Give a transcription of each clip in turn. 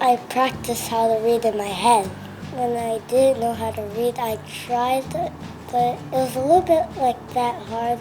I practiced how to read in my head. When I didn't know how to read, I tried, but it was a little bit like that hard.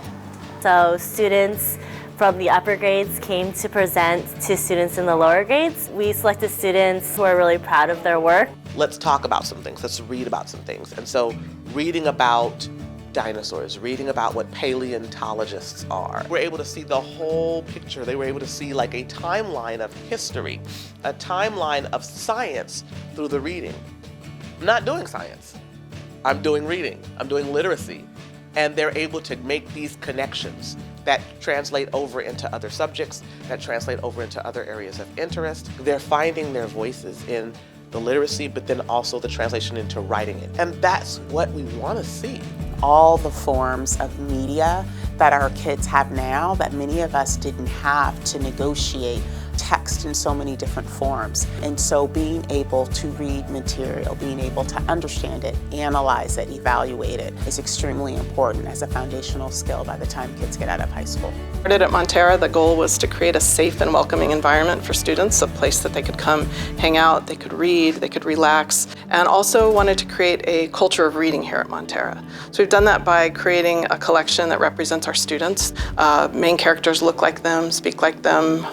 So students from the upper grades came to present to students in the lower grades. We selected students who are really proud of their work. Let's talk about some things, let's read about some things. And so reading about dinosaurs, reading about what paleontologists are. We're able to see the whole picture. They were able to see like a timeline of history, a timeline of science through the reading. I'm not doing science. I'm doing reading. I'm doing literacy. And they're able to make these connections that translate over into other subjects, that translate over into other areas of interest. They're finding their voices in the literacy, but then also the translation into writing it. And that's what we want to see. All the forms of media that our kids have now that many of us didn't have to negotiate text in so many different forms. And so being able to read material, being able to understand it, analyze it, evaluate it is extremely important as a foundational skill by the time kids get out of high school. Started at Montera, the goal was to create a safe and welcoming environment for students, a place that they could come hang out, they could read, they could relax, and also wanted to create a culture of reading here at Montera. So we've done that by creating a collection that represents our students. Main characters look like them, speak like them,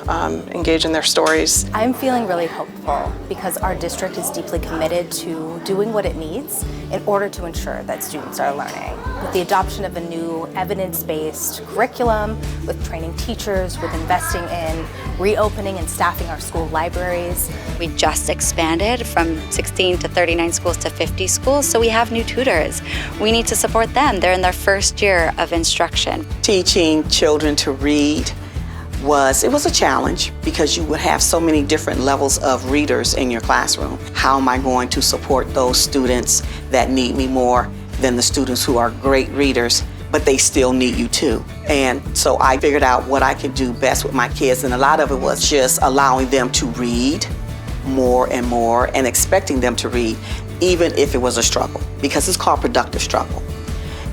engage in their stories. I'm feeling really hopeful because our district is deeply committed to doing what it needs in order to ensure that students are learning. With the adoption of a new evidence-based curriculum, with training teachers, with investing in reopening and staffing our school libraries. We just expanded from 16 to 39 schools to 50 schools, so we have new tutors. We need to support them. They're in their first year of instruction. Teaching children to read was a challenge because you would have so many different levels of readers in your classroom. How am I going to support those students that need me more than the students who are great readers, but they still need you too? And so I figured out what I could do best with my kids, and a lot of it was just allowing them to read more and more and expecting them to read, even if it was a struggle, because it's called productive struggle.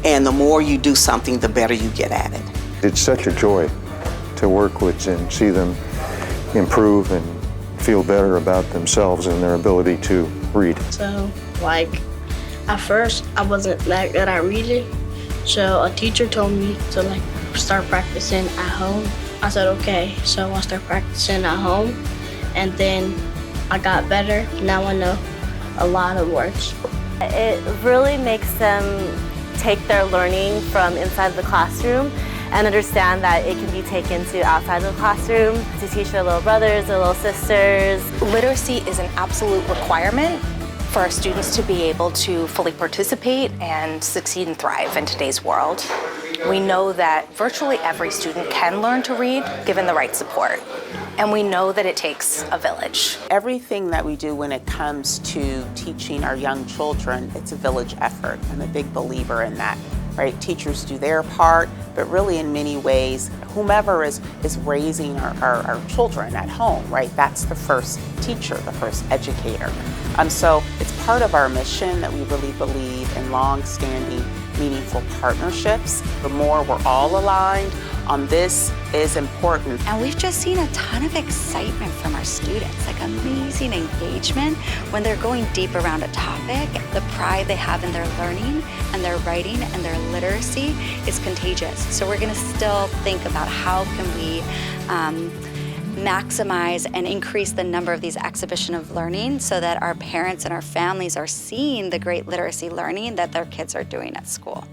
And the more you do something, the better you get at it. It's such a joy to work with and see them improve and feel better about themselves and their ability to read. So, at first, I wasn't that good at reading, so a teacher told me to start practicing at home. I said, okay, so I started practicing at home, and then I got better. Now I know a lot of words. It really makes them take their learning from inside the classroom and understand that it can be taken to outside the classroom to teach their little brothers, their little sisters. Literacy is an absolute requirement for our students to be able to fully participate and succeed and thrive in today's world. We know that virtually every student can learn to read given the right support. And we know that it takes a village. Everything that we do when it comes to teaching our young children, it's a village effort. I'm a big believer in that, right? Teachers do their part, but really in many ways, whomever is raising our children at home, right? That's the first teacher, the first educator. So it's part of our mission that we really believe in long-standing, meaningful partnerships. The more we're all aligned on this is important. And we've just seen a ton of excitement from our students, like amazing engagement when they're going deep around a topic. The pride they have in their learning and their writing and their literacy is contagious. So we're gonna still think about how can we maximize and increase the number of these exhibition of learning so that our parents and our families are seeing the great literacy learning that their kids are doing at school.